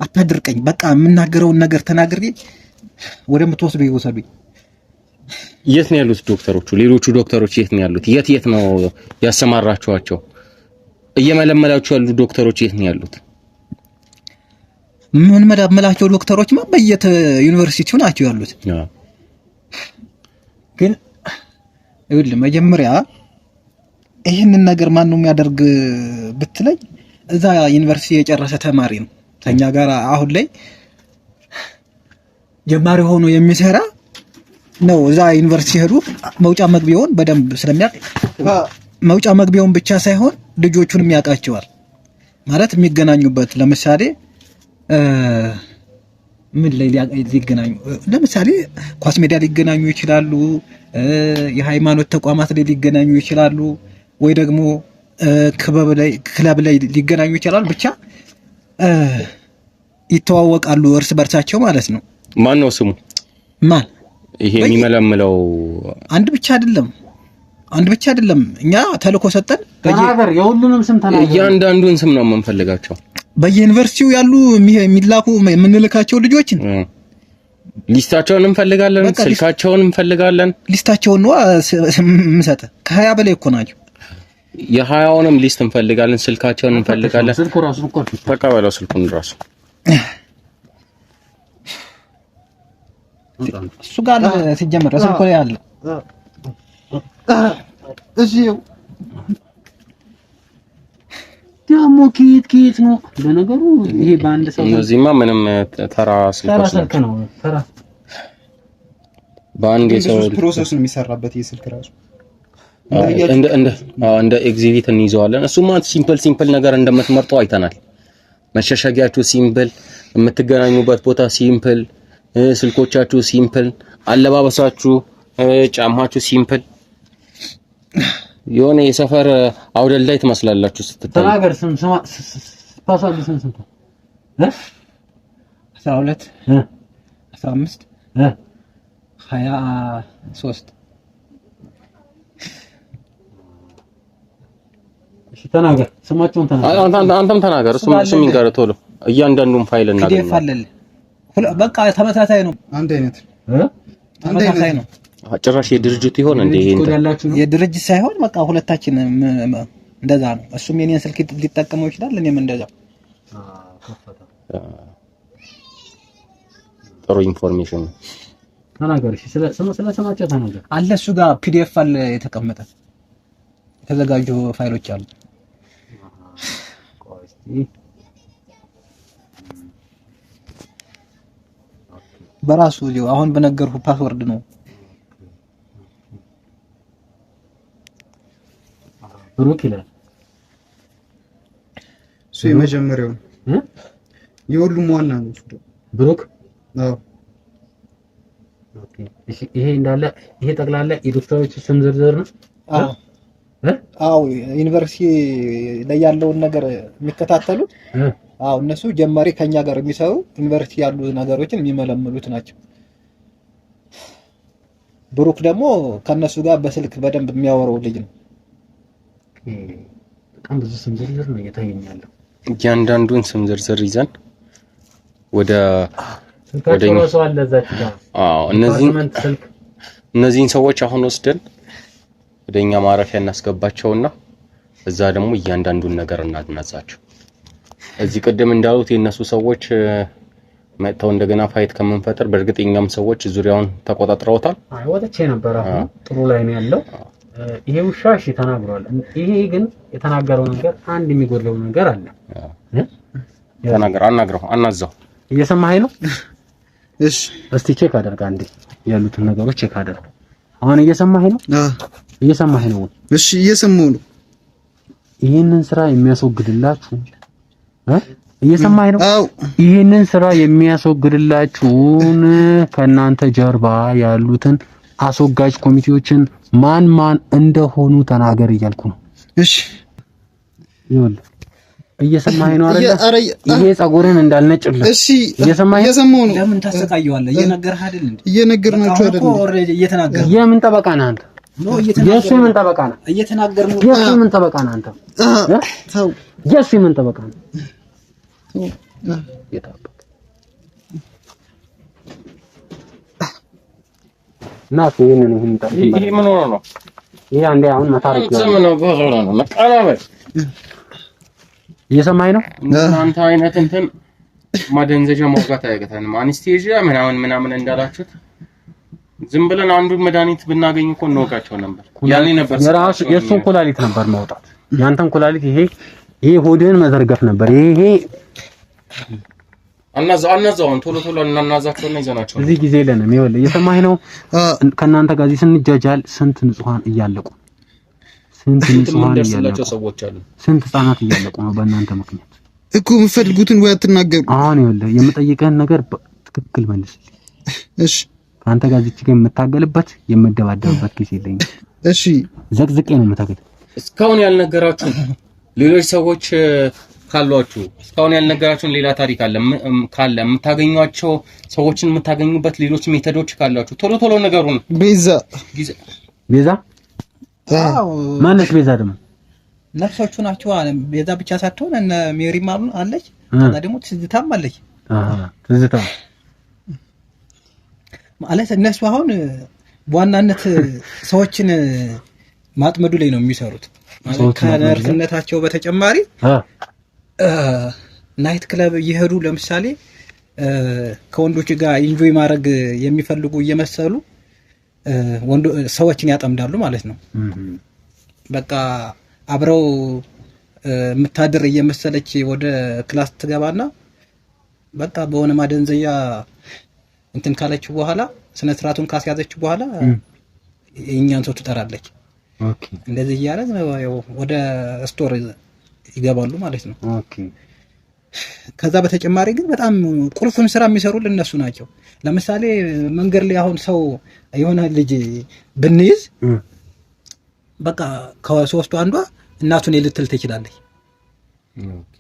አታድርቀኝ። በቃ የምናገረውን ነገር ተናግሬ ወደምትወስዱ ይወሰዱኝ። የት ነው ያሉት ዶክተሮቹ? ሌሎቹ ዶክተሮች የት ነው ያሉት? የት ነው ያሰማራችኋቸው? እየመለመላችሁ ያሉ ዶክተሮች የት ነው ያሉት? ምን መላመላቸው ዶክተሮች በየተ ዩኒቨርሲቲው ናቸው ያሉት። ግን ይኸውልህ መጀመሪያ ይህንን ነገር ማን ነው የሚያደርግ ብትለኝ እዛ ዩኒቨርሲቲ የጨረሰ ተማሪ ነው ከኛ ጋር አሁን ላይ ጀማሪ ሆኖ የሚሰራ ነው። እዛ ዩኒቨርሲቲ ሄዱ መውጫ መግቢያውን በደንብ ስለሚያውቅ መውጫ መግቢያውን ብቻ ሳይሆን ልጆቹንም ያውቃቸዋል። ማለት የሚገናኙበት ለምሳሌ ምን ላይ ሊገናኙ ለምሳሌ ኳስ ሜዳ ሊገናኙ ይችላሉ፣ የሃይማኖት ተቋማት ላይ ሊገናኙ ይችላሉ፣ ወይ ደግሞ ክለብ ላይ ሊገናኙ ይችላሉ። ብቻ ይተዋወቃሉ እርስ በርሳቸው ማለት ነው። ማን ነው ስሙ? ማን ይሄ የሚመለምለው? አንድ ብቻ አይደለም። እኛ ተልኮ ሰጠን። ተናገር፣ የሁሉንም ስም ተናገር። እያንዳንዱን ስም ነው የምንፈልጋቸው። በየዩኒቨርሲቲው ያሉ የሚላኩ የምንልካቸው ልጆችን ሊስታቸውን እንፈልጋለን፣ ስልካቸውን እንፈልጋለን። ሊስታቸውን ነው የምሰጠ። ከ20 በላይ እኮ ናቸው። የ20ውንም ሊስት እንፈልጋለን፣ ስልካቸውን እንፈልጋለን። ስልኩ ራሱ እኮ ተቀበለው፣ ስልኩን ራሱ እሱ ጋር ሲጀመር ስልኩ ላይ አለ። እሺ ደግሞ ኪት ነው ለነገሩ። ይሄ በአንድ ሰው እዚህማ ምንም ተራ ስልክ ነው። ተራ በአንድ ሰው ፕሮሰስ ነው የሚሰራበት። ይሄ ስልክ ራሱ እንደ ኤግዚቢት እንይዘዋለን። እሱማ ሲምፕል ነገር እንደምትመርጠው አይተናል። መሸሸጊያችሁ ሲምፕል፣ የምትገናኙበት ቦታ ሲምፕል፣ ስልኮቻችሁ ሲምፕል፣ አለባበሳችሁ፣ ጫማችሁ ሲምፕል። የሆነ የሰፈር አውደልዳይ ትመስላላችሁ ስትታዩ። ተናገር። ፓስዋርድ ስንት ነው? 12 15 23 እሺ ተናገር፣ ስማቸውን ተናገር። አንተም ተናገር፣ እሱም ይንገር ቶሎ። እያንዳንዱን ፋይል እናገኛለን። በቃ ተመሳሳይ ነው። አንድ አይነት ተመሳሳይ ነው። ጭራሽ የድርጅቱ ይሆን እንዴ? የድርጅት ሳይሆን በቃ ሁለታችን እንደዛ ነው። እሱም የኔን ስልክ ሊጠቀመው ይችላል፣ እኔም እንደዛው። ጥሩ ኢንፎርሜሽን ነው። ተናገር። እሺ ስለ ስማቸው ተናገር። አለ እሱ ጋር ፒዲኤፍ አለ የተቀመጠ የተዘጋጁ ፋይሎች አሉ። በራሱ አሁን በነገርኩ ፓስወርድ ነው። ብሩክ ይላል እሱ የመጀመሪያው የሁሉም ዋና ነው ብሩክ። አዎ ኦኬ። እሺ ይሄ እንዳለ ይሄ ጠቅላላ የዶክተሮች ስም ዝርዝር ነው። አዎ ዩኒቨርሲቲ ላይ ያለውን ነገር የሚከታተሉት አዎ እነሱ ጀማሪ ከኛ ጋር የሚሰሩ ዩኒቨርሲቲ ያሉ ነገሮችን የሚመለምሉት ናቸው። ብሩክ ደግሞ ከነሱ ጋር በስልክ በደንብ የሚያወራው ልጅ ነው። በጣም ብዙ ስም ዝርዝር ነው እየታየኛለሁ። እያንዳንዱን ስም ዝርዝር ይዘን ወደኛ ሰው አለ እዛች ጋር። አዎ እነዚህን ሰዎች አሁን ወስደን ወደኛ ማረፊያ እናስገባቸውና እዛ ደግሞ እያንዳንዱን ነገር እናናዛቸው። እዚህ ቀደም እንዳሉት የነሱ ሰዎች መጥተው እንደገና ፋይት ከመንፈጠር በእርግጠኛም ሰዎች ዙሪያውን ተቆጣጥረውታል። አይ ወጥቼ ነበር። አሁን ጥሩ ላይ ነው ያለው። ይሄ ውሻ እሺ ተናግሯል። ይሄ ግን የተናገረው ነገር አንድ የሚጎድለው ነገር አለ። ተናገር፣ አናዛው። እየሰማኸኝ ነው? እሺ እስቲ ቼክ አድርግ አንዴ፣ ያሉትን ነገሮች ቼክ አድርግ። አሁን እየሰማኸኝ ነው? እየሰማኸኝ ነው? እሺ እየሰማሁ ነው። ይሄንን ስራ የሚያስወግድላችሁ እየሰማኸኝ ነው? ይሄንን ስራ የሚያስወግድላችሁን ከናንተ ጀርባ ያሉትን አስወጋጅ ኮሚቴዎችን ማን እንደሆኑ ተናገር እያልኩ ነው። እሺ ይኸውልህ እየሰማኸኝ ነው አይደል? ይሄ ጸጉርን እንዳልነጭልህ። እሺ እየሰማሁ ነው። ለምን ታሰቃየዋለህ? እየነገርህ አይደል እንዴ? እየነገርናችሁ አይደል? እየተናገርህ የምን ጠበቃ ነህ አንተ? የእሱ የምን ጠበቃ ነህ? እየተናገርህ ነው። የእሱ የምን ጠበቃ ነህ አንተ? ተው። የእሱ የምን ጠበቃ ነህ? ናት ይሄንን ይሄ ምን ሆነ ነው? ይሄ አንዴ አሁን መታረቅ ነው መቃላበት። እየሰማኸኝ ነው? አንተ አይነት እንትን ማደንዘዣ መውጋት አያገታንም። አነስቴዥያ ምናምን እንዳላችሁት ዝም ብለን አንዱን መድኃኒት ብናገኝ እኮ እንወጋቸው ነበር። ያኔ ነበር የእሱን ኩላሊት ነበር ማውጣት። ያንተን ኩላሊት ይሄ ሆድህን መዘርገፍ ነበር። ይሄ አናዛውን ቶሎ እናናዛቸውና ይዘናቸው። እዚህ ጊዜ የለንም። ይኸውልህ እየሰማኸኝ ነው? ከእናንተ ጋር እዚህ ስንጃጃል ስንት ንጹሃን እያለቁ፣ ስንት ሰዎች አሉ፣ ስንት ህጻናት እያለቁ ነው በእናንተ ምክንያት እኮ። የምትፈልጉትን ወይ አትናገሩ። አሁን ይኸውልህ የምጠይቀህን ነገር ትክክል መልስልኝ። እሺ ከአንተ ጋር እዚህ ጋር የምታገልበት የምደባደብበት ጊዜ የለኝም። እሺ ዘቅዝቄ ነው የምታገል። እስካሁን ያልነገራችሁ ሌሎች ሰዎች ካሏችሁ እስካሁን ያልነገራችሁን ሌላ ታሪክ ካለ የምታገኙቸው ሰዎችን የምታገኙበት ሌሎች ሜተዶች ካሏችሁ ቶሎ ነገሩን። ቤዛ ማነች? ቤዛ ደግሞ ነፍሶቹ ናቸው። ቤዛ ብቻ ሳትሆን እነ ሜሪም አለች እና ደግሞ ትዝታም አለች። ትዝታ ማለት እነሱ አሁን በዋናነት ሰዎችን ማጥመዱ ላይ ነው የሚሰሩት። ከነርክነታቸው በተጨማሪ ናይት ክለብ እየሄዱ ለምሳሌ ከወንዶች ጋር ኢንጆይ ማድረግ የሚፈልጉ እየመሰሉ ሰዎችን ያጠምዳሉ ማለት ነው። በቃ አብረው የምታድር እየመሰለች ወደ ክላስ ትገባና በቃ በሆነ ማደንዘያ እንትን ካለችው በኋላ ስነ ስርዓቱን ካስያዘችው በኋላ የኛን ሰው ትጠራለች። ኦኬ እንደዚህ እያለ ወደ ስቶር ይገባሉ ማለት ነው። ኦኬ ከዛ በተጨማሪ ግን በጣም ቁልፉን ስራ የሚሰሩልን እነሱ ናቸው። ለምሳሌ መንገድ ላይ አሁን ሰው የሆነ ልጅ ብንይዝ በቃ ከሶስቱ አንዷ እናቱን ልትል ትችላለች። ኦኬ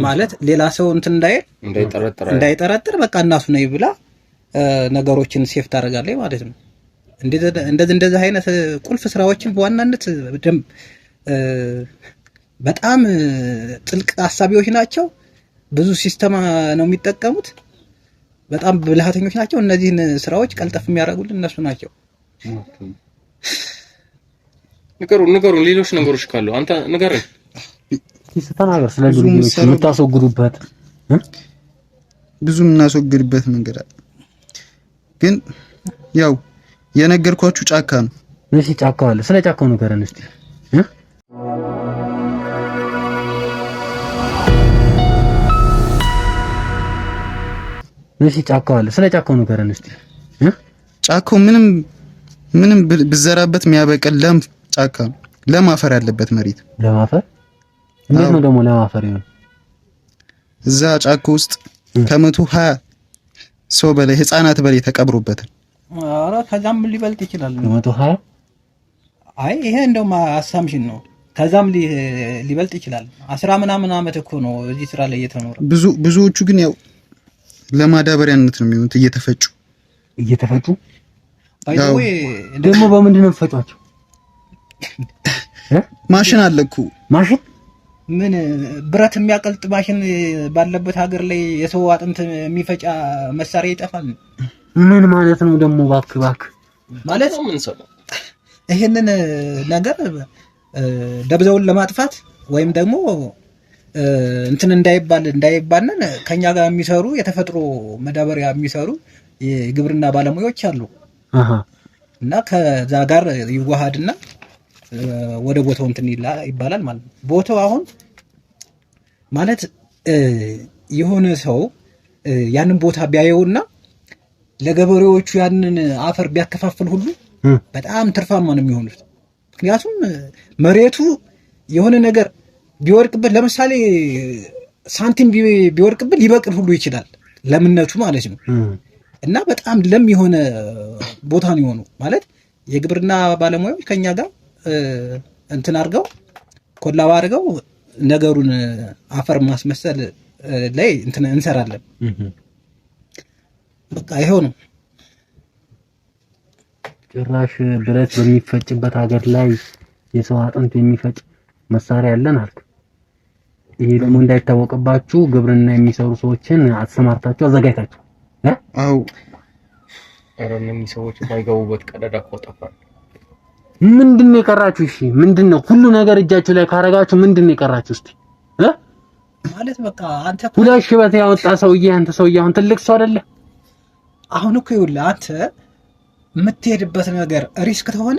ማለት ሌላ ሰው እንትን እንዳይጠረጥር በቃ እናቱ ነይ ብላ ነገሮችን ሴፍ ታደርጋለህ ማለት ነው። እንደዚህ አይነት ቁልፍ ስራዎችን በዋናነት በጣም ጥልቅ ሀሳቢዎች ናቸው። ብዙ ሲስተም ነው የሚጠቀሙት። በጣም ብልሃተኞች ናቸው። እነዚህን ስራዎች ቀልጠፍ የሚያደርጉልን እነሱ ናቸው። ንገሩ ሌሎች ነገሮች ካሉ አንተ ንገረኝ። ተናገር። ስለዚህ ልጆች የምታስወግዱበት ብዙ የምናስወግድበት መንገድ አለ። ግን ያው የነገርኳችሁ ጫካ ነው። እሺ ጫካው አለ። ስለ ጫካው ንገረን እስቲ። እሺ ጫካው አለ። ስለ ጫካው ንገረን እስቲ። ጫካው ምንም ብዘራበት የሚያበቅል ለም ጫካ ነው። ለም አፈር ያለበት መሬት። ለም አፈር? እንዴት ነው ደግሞ ለም አፈር ይሆን? እዛ ጫካ ውስጥ ከ120 ሰው በላይ ህፃናት በላይ ተቀብሮበታል። ኧረ ከዛም ሊበልጥ ይችላል። 120? አይ ይሄ እንደውም አሳምሽን ነው። ከዛም ሊበልጥ ይችላል። 10 ምናምን አመት እኮ ነው እዚህ ስራ ላይ እየተኖረ። ብዙዎቹ ግን ያው ለማዳበሪያነት ነው የሚሆኑት እየተፈጩ ባይዘው ደግሞ በምንድን ነው ፈጫቸው? ማሽን አለ እኮ። ማሽን ምን ብረት የሚያቀልጥ ማሽን ባለበት ሀገር ላይ የሰው አጥንት የሚፈጫ መሳሪያ ይጠፋል? ምን ማለት ነው ደግሞ? ባክ ማለት ነው ምን ሰው ይሄንን ነገር ደብዘውን ለማጥፋት ወይም ደግሞ እንትን እንዳይባልን ከኛ ጋር የሚሰሩ የተፈጥሮ መዳበሪያ የሚሰሩ የግብርና ባለሙያዎች አሉ። እና ከዛ ጋር ይዋሃድና ወደ ቦታው እንትን ይባላል ማለት ነው። ቦታው አሁን ማለት የሆነ ሰው ያንን ቦታ ቢያየውና ለገበሬዎቹ ያንን አፈር ቢያከፋፍል ሁሉ በጣም ትርፋማ ነው የሚሆኑት። ምክንያቱም መሬቱ የሆነ ነገር ቢወርቅበት ለምሳሌ ሳንቲም ቢወርቅበት ሊበቅል ሁሉ ይችላል፣ ለምነቱ ማለት ነው። እና በጣም ለም የሆነ ቦታ ነው የሆኑ ማለት የግብርና ባለሙያዎች ከኛ ጋር እንትን አድርገው ኮላባ አድርገው ነገሩን አፈር ማስመሰል ላይ እንትን እንሰራለን። በቃ ይሄው ነው። ጭራሽ ብረት በሚፈጭበት ሀገር ላይ የሰው አጥንት የሚፈጭ መሳሪያ ያለን አልክ። ይሄ ደግሞ እንዳይታወቅባችሁ ግብርና የሚሰሩ ሰዎችን አሰማርታችሁ አዘጋጅታችሁ አው አረንም ሰዎች ባይገቡበት ቀዳዳ ቆጠፋል። ምንድነው የቀራችሁ? እሺ ምንድነው? ሁሉ ነገር እጃችሁ ላይ ካረጋችሁ ምንድነው የቀራችሁ? እስቲ ማለት በቃ አንተ ሁለት ሽበት ያወጣ ሰውዬ አንተ ሰውዬ አሁን ትልቅ ሰው አይደለ? አሁን እኮ ይኸውልህ አንተ የምትሄድበት ነገር ሪስክ ከሆነ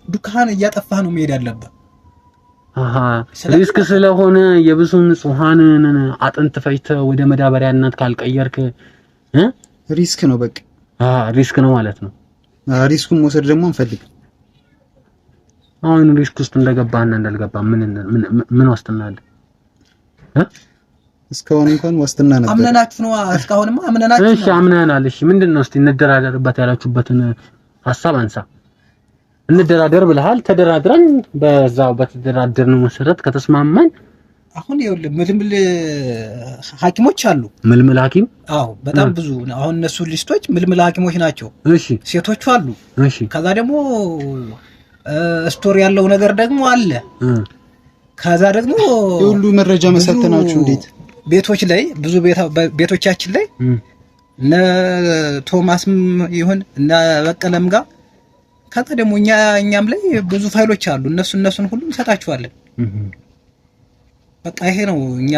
ዱካን እያጠፋህ ነው መሄድ ያለብህ። ሪስክ ስለሆነ የብዙ ንጹሃንን አጥንት ፈጅተህ ወደ መዳበሪያነት ካልቀየርክ ሪስክ ነው በቃ። ሪስክ ነው ማለት ነው። ሪስኩን መውሰድ ደግሞ አንፈልግም። አሁን ሪስክ ውስጥ እንደገባህና እንዳልገባህ ምን ዋስትና አለ? እስካሁን እንኳን ዋስትና ነበር። አምነናችሁ ነው። እስካሁንማ አምነናችሁ ነው። እሺ አምነናል። እሺ ምንድነው እስቲ እንደራደርበት ያላችሁበትን ሐሳብ አንሳ። እንደራደር ብለሃል። ተደራድረን በዛው በተደራደርነው መሰረት ከተስማማን አሁን ይኸውልህ ምልምል ሐኪሞች አሉ። ምልምል ሐኪም? አዎ በጣም ብዙ። አሁን እነሱ ሊስቶች ምልምል ሐኪሞች ናቸው። እሺ ሴቶቹ አሉ። እሺ ከዛ ደግሞ ስቶሪ ያለው ነገር ደግሞ አለ። ከዛ ደግሞ ሁሉ መረጃ መሰተናችሁ እንዴት ቤቶች ላይ ብዙ ቤቶቻችን ላይ እነ ቶማስም ይሁን እነ በቀለም ጋር ከዛ ደግሞ እኛም ላይ ብዙ ፋይሎች አሉ። እነሱን ሁሉ እንሰጣችኋለን። በቃ ይሄ ነው እኛ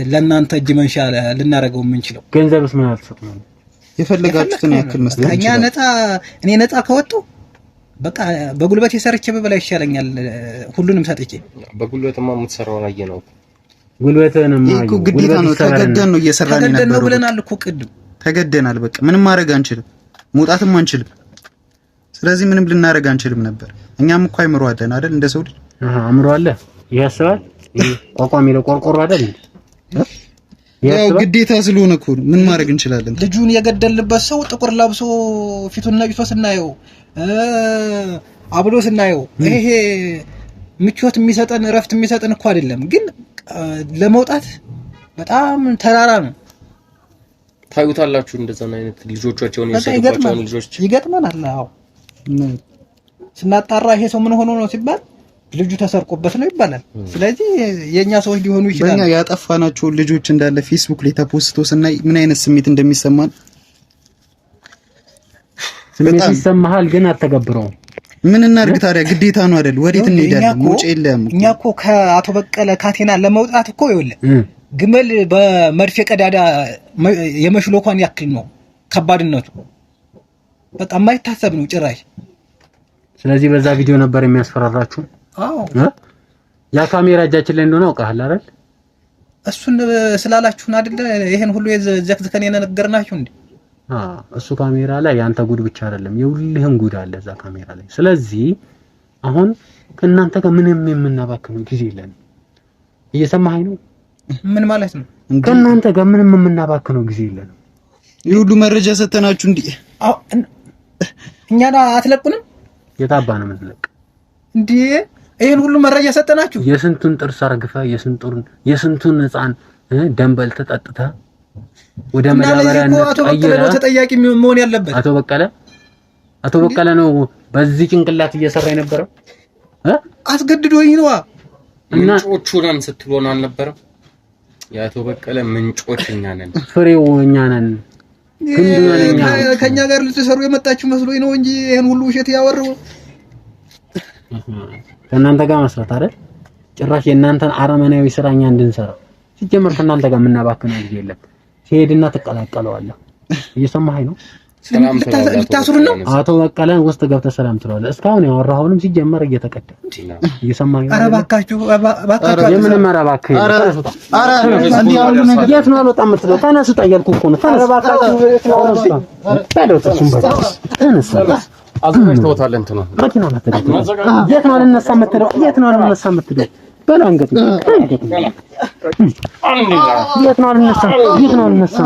ለእናንተ እጅ መንሻ ልናደርገው የምንችለው። ገንዘብስ ምን አልሰጥም? የፈለጋችሁትን ያክል መስጠት እኛ እኔ ነፃ ከወጣሁ በቃ በጉልበት የሰርቼ በበላ ይሻለኛል። ሁሉንም ሰጥቼ በጉልበትማ የምትሰራው ላይ ነው። ጉልበትንማ እኮ ግዴታ ነው። ተገደን ነው እየሰራን ነው ብለናል እኮ ቅድም ተገደናል። በቃ ምንም ማድረግ አንችልም፣ መውጣትም አንችልም። ስለዚህ ምንም ልናደርግ አንችልም ነበር። እኛም እኮ አይምሮ አለን አይደል? እንደ ሰው ልጅ አእምሮ አለ፣ ያስባል። ቋቋሚ ለቆርቆሮ አይደል? ያው ግዴታ ስለሆነ እኮ ምን ማድረግ እንችላለን? ልጁን የገደልንበት ሰው ጥቁር ለብሶ ፊቱን ነጭቶ ስናየው አብሎ ስናየው ይሄ ምቾት የሚሰጠን እረፍት የሚሰጠን እኮ አይደለም። ግን ለመውጣት በጣም ተራራ ነው። ታዩታላችሁ እንደዛ አይነት ልጆቻቸውን የሰጡባቸውን ልጆች ይገጥመናል። አዎ ስናጣራ ይሄ ሰው ምን ሆኖ ነው ሲባል ልጁ ተሰርቆበት ነው ይባላል። ስለዚህ የኛ ሰዎች ሊሆኑ ይችላል። በእኛ ያጠፋናቸው ልጆች እንዳለ ፌስቡክ ላይ ተፖስቶ ስናይ ምን አይነት ስሜት እንደሚሰማን ስሜት ይሰማሃል፣ ግን አትተገብረውም። ምን እናድርግ ታዲያ? ግዴታ ነው አይደል? ወዴት እንሄዳለን? ሙጭ የለም። እኛ እኮ ከአቶ በቀለ ካቴና ለመውጣት እኮ ይኸውልህ ግመል በመርፌ ቀዳዳ የመሽሎኳን ያክል ነው ከባድነቱ። በቃ የማይታሰብ ነው ጭራሽ። ስለዚህ በዛ ቪዲዮ ነበር የሚያስፈራራችሁ? አዎ ያ ካሜራ እጃችን ላይ እንደሆነ አውቃለህ አይደል? እሱን ስላላችሁን አይደለ ይሄን ሁሉ የዘክዝከን የነገርናችሁ እንዴ? እሱ ካሜራ ላይ ያንተ ጉድ ብቻ አይደለም የሁሉህም ጉድ አለ እዛ ካሜራ ላይ። ስለዚህ አሁን ከእናንተ ጋር ምንም የምናባክነው ጊዜ የለንም። እየሰማኸኝ ነው? ምን ማለት ነው? ከእናንተ ጋር ምንም የምናባክነው ጊዜ የለንም። የሁሉ መረጃ ሰተናችሁ እንዴ? እኛን አትለቁንም? የታባ ነው የምትለቅ እንዴ? ይሄን ሁሉ መረጃ ሰጠናችሁ። የስንቱን ጥርስ አርግፈ የስንቱን ህፃን ደንበል ተጠጥተ ወደ መዳበሪያ ነው አቶ በቀለ ነው ተጠያቂ መሆን ያለበት። አቶ በቀለ ነው በዚህ ጭንቅላት እየሰራ የነበረው አስገድዶኝ ነው። ምንጮቹ ነን ስትሉን አልነበረም? የአቶ በቀለ ምንጮች እኛ ነን፣ ፍሬው እኛ ነን። ከኛ ጋር ልትሰሩ የመጣችሁ መስሎኝ ነው እንጂ ይሄን ሁሉ ውሸት ያወራው ከእናንተ ጋር መስራት አይደል? ጭራሽ የእናንተን አረመናዊ ስራኛ እንድንሰራ ሲጀመር ከእናንተ ጋር የምናባክነው ጊዜ የለም። ሲሄድና ትቀላቀለዋለህ። እየሰማኸኝ ነው? ሰላም ልታስሩን ነው? አቶ በቀለን ውስጥ ገብተህ ሰላም ትለዋለህ። እስካሁን ያወራኸውንም ሲጀመር እየተቀዳ እየሰማኸኝ ነው? ኧረ እባካችሁ የምንም ኧረ እባክህ የት ነው አልወጣም የምትለው? ተነስ ውጣ እያልኩህ እኮ ነው። ተነስ እባካችሁ አዘጋጅተውታል እንትን ነው መኪናው ነው ተደግሞ የት ነው አልነሳ የምትለው? የት ነው አልነሳ የምትለው? በል አንገት የት ነው አልነሳ? የት ነው አልነሳ?